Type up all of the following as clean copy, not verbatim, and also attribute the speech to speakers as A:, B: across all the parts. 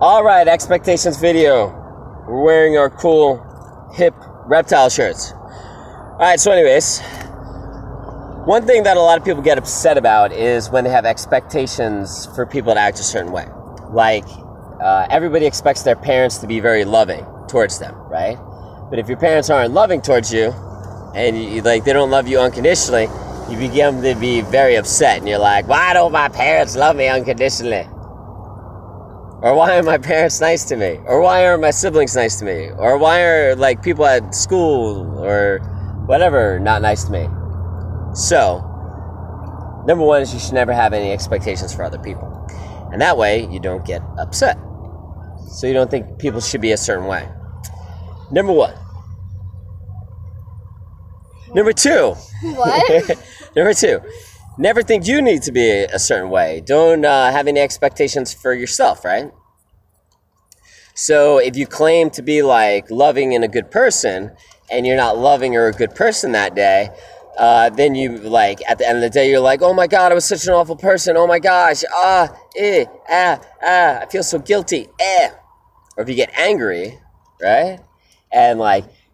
A: Alright, expectations video. We're wearing our cool, hip reptile shirts. Alright, so anyways, one thing that a lot of people get upset about is when they have expectations for people to act a certain way. Like, everybody expects their parents to be very loving towards them, right? But if your parents aren't loving towards you, and they don't love you unconditionally, you begin to be very upset, and you're like, why don't my parents love me unconditionally? Or why are my parents nice to me? Or why aren't my siblings nice to me? Or why are people at school or whatever not nice to me? So, number one is you should never have any expectations for other people. And that way, you don't get upset. So you don't think people should be a certain way. Number one. Number two.
B: What?
A: Number two. Never think you need to be a certain way. Don't have any expectations for yourself, right? So if you claim to be loving and a good person, and you're not loving or a good person that day, then you at the end of the day, you're like, oh my God, I was such an awful person. Oh my gosh, I feel so guilty. Or if you get angry, right? And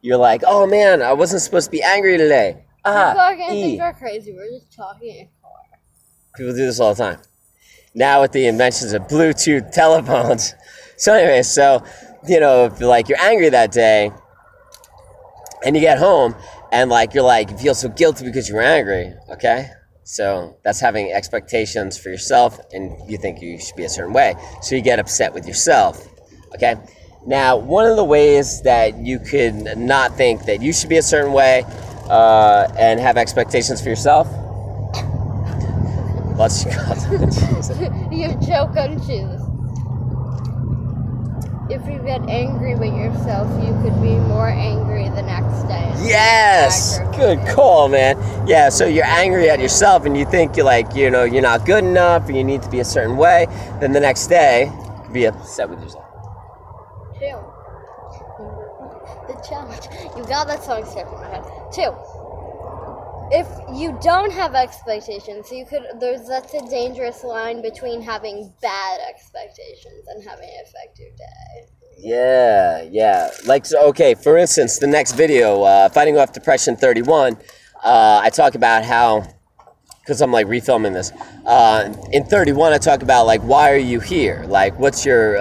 A: you're like, oh man, I wasn't supposed to be angry today.
B: People are gonna think you're crazy. We're just talking in a car.
A: People do this all the time. Now with the inventions of Bluetooth telephones. So anyway, if you're angry that day and you get home and you feel so guilty because you were angry, okay? So that's having expectations for yourself and you think you should be a certain way. So you get upset with yourself, okay? Now, one of the ways that you could not think that you should be a certain way and have expectations for yourself. Bless you, God.
B: You joke on Jesus. If you get angry with yourself, you could be more angry the next day.
A: Yes! Good call, man. Yeah, so you're angry at yourself and you think you're not good enough or you need to be a certain way. Then the next day, be upset with yourself.
B: The challenge. You got that song stuck in my head. 2. If you don't have expectations, that's a dangerous line between having bad expectations and having an effective day.
A: Yeah. For instance, the next video, Fighting Off Depression 31, I talk about how, because I'm refilming this, in 31 I talk about why are you here? What's your...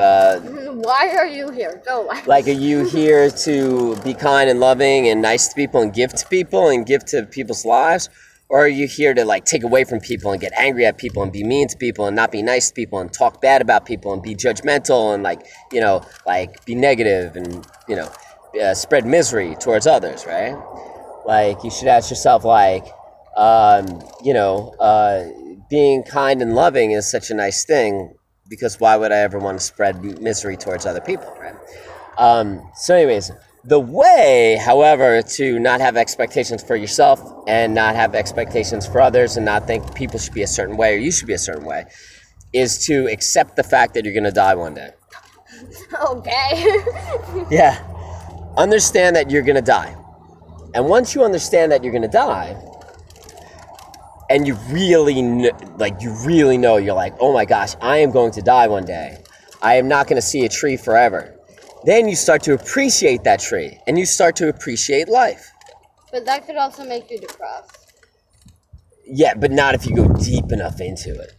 B: Why are you here? Go away.
A: Are you here to be kind and loving and nice to people and give to people and give to people's lives? Or are you here to take away from people and get angry at people and be mean to people and not be nice to people and talk bad about people and be judgmental and be negative and spread misery towards others, right? You should ask yourself being kind and loving is such a nice thing. Because why would I ever want to spread misery towards other people, right? So anyways, the way, however, to not have expectations for yourself and not have expectations for others and not think people should be a certain way or you should be a certain way is to accept the fact that you're going to die one day.
B: Okay.
A: Yeah. Understand that you're going to die. And once you understand that you're going to die, and you really know, you're like, oh my gosh, I am going to die one day. I am not going to see a tree forever. Then you start to appreciate that tree, and you start to appreciate life.
B: But that could also make you depressed.
A: Yeah, but not if you go deep enough into it.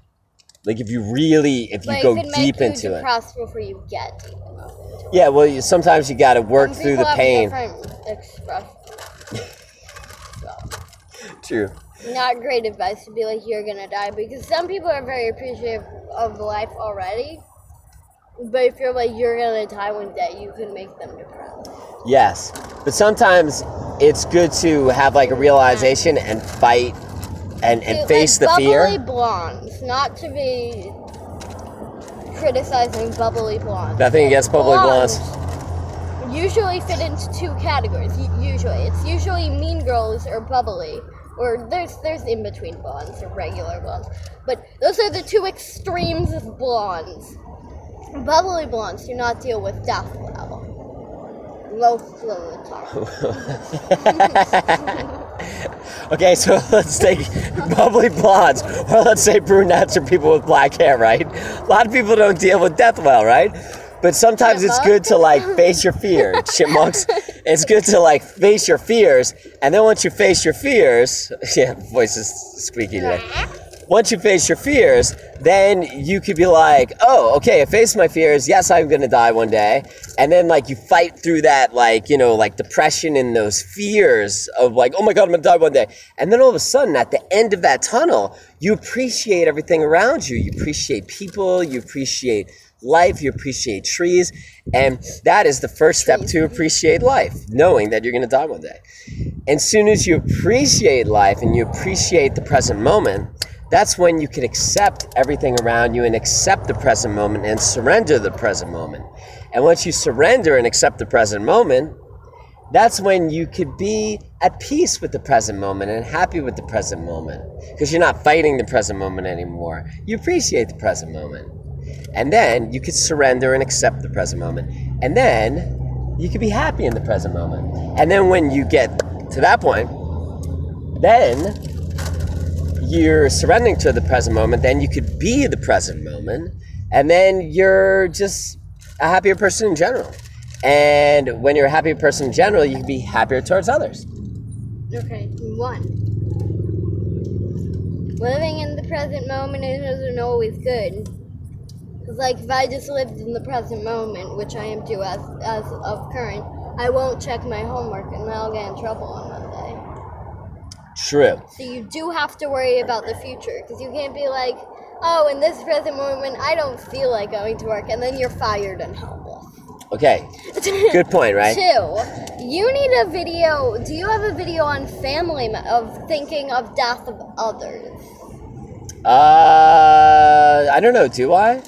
A: If you go deep into it. It could make you
B: depressed before you get deep enough into it.
A: Yeah, well, sometimes you got to work through the pain.
B: Different expressions.
A: True.
B: Not great advice to be you're gonna die, because some people are very appreciative of life already, but if you're you're gonna die one day, you could make them depressed.
A: Yes, but sometimes it's good to have a realization and fight and face the fear.
B: Bubbly blondes, not to be criticizing bubbly blondes.
A: Nothing against bubbly blondes.
B: Usually fit into 2 categories. It's usually mean girls or bubbly. Or there's in between blondes or regular blondes. But those are the 2 extremes of blondes. Bubbly blondes do not deal with death well. Most of the
A: time. Okay, so let's take bubbly blondes, or let's say brunettes or people with black hair, right? A lot of people don't deal with death well, right? But sometimes it's good to like face your fear. Chipmunks, it's good to like face your fears. And then once you face your fears, yeah, voice is squeaky today. Once you face your fears, then you could be like, oh, okay, I face my fears. Yes, I'm going to die one day. And then like you fight through that, like, you know, like depression and those fears of like, oh my God, I'm going to die one day. And then all of a sudden at the end of that tunnel, you appreciate everything around you. You appreciate people, you appreciate life, you appreciate trees. And that is the first step to appreciate life, knowing that you're going to die one day. And as soon as you appreciate life and you appreciate the present moment, that's when you can accept everything around you and accept the present moment and surrender the present moment. And once you surrender and accept the present moment, that's when you could be at peace with the present moment and happy with the present moment. Because you're not fighting the present moment anymore. You appreciate the present moment. And then you could surrender and accept the present moment. And then you could be happy in the present moment. And then when you get to that point, then you're surrendering to the present moment, then you could be the present moment, and then you're just a happier person in general. And when you're a happier person in general, you can be happier towards others.
B: Okay, 1. Living in the present moment isn't always good. Because, like, if I just lived in the present moment, which I am too as of current, I won't check my homework and I'll get in trouble on Monday.
A: True.
B: So you do have to worry about the future, because you can't be like, oh, in this present moment, I don't feel like going to work, and then you're fired and helpless.
A: Okay. Good point, right?
B: 2, you need a video. Do you have a video on family of thinking of death of others?
A: I don't know. Do I?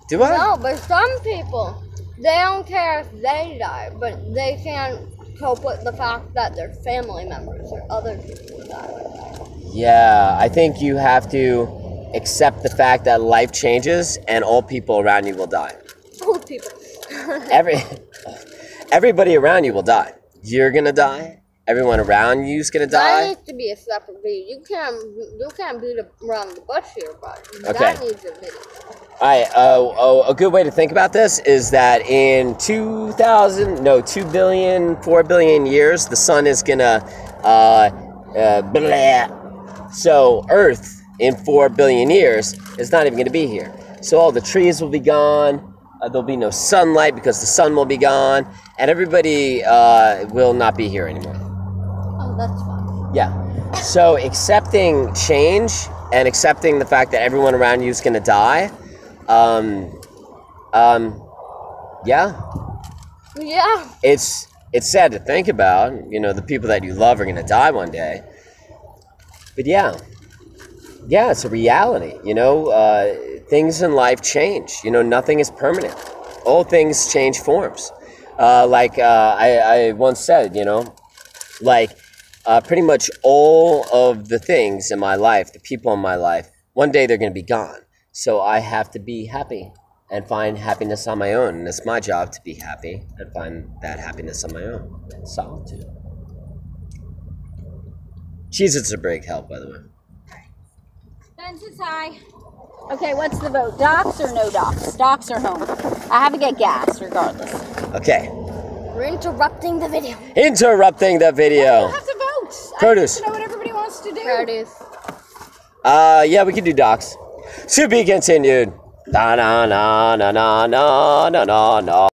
A: Do I?
B: No, but some people, they don't care if they die, but they can't cope with the fact that their family members or other people die.
A: Yeah, I think you have to accept the fact that life changes and all people around you will die.
B: Old people.
A: Everybody around you will die. You're gonna die. Everyone around you's gonna die.
B: That needs to be a separate video. You can't beat around the bush here, but
A: okay.
B: That needs a video.
A: All right. A good way to think about this is that in 4 billion years, the sun is gonna so Earth in 4 billion years is not even gonna be here. So all the trees will be gone. There'll be no sunlight because the sun will be gone, and everybody will not be here anymore.
B: Oh, that's fine.
A: Yeah. So accepting change and accepting the fact that everyone around you is gonna die. Yeah.
B: Yeah.
A: It's sad to think about. You know, the people that you love are gonna die one day. But yeah, it's a reality. You know, things in life change. You know, nothing is permanent. All things change forms. I once said, you know, pretty much all of the things in my life, the people in my life, one day they're going to be gone. So I have to be happy and find happiness on my own. And it's my job to be happy and find that happiness on my own. Solitude. Cheez-Its are a big help, by the way.
C: Ben's is high. Okay, what's the vote? Docs or no docs? Docs or home? I have to get gas regardless.
A: Okay.
B: We're interrupting the video.
A: Interrupting the video.
C: You have to vote.
A: Produce.
C: I need to know what everybody wants to do.
B: Produce.
A: Yeah, we can do docs. To be continued. Na na na na na na na na.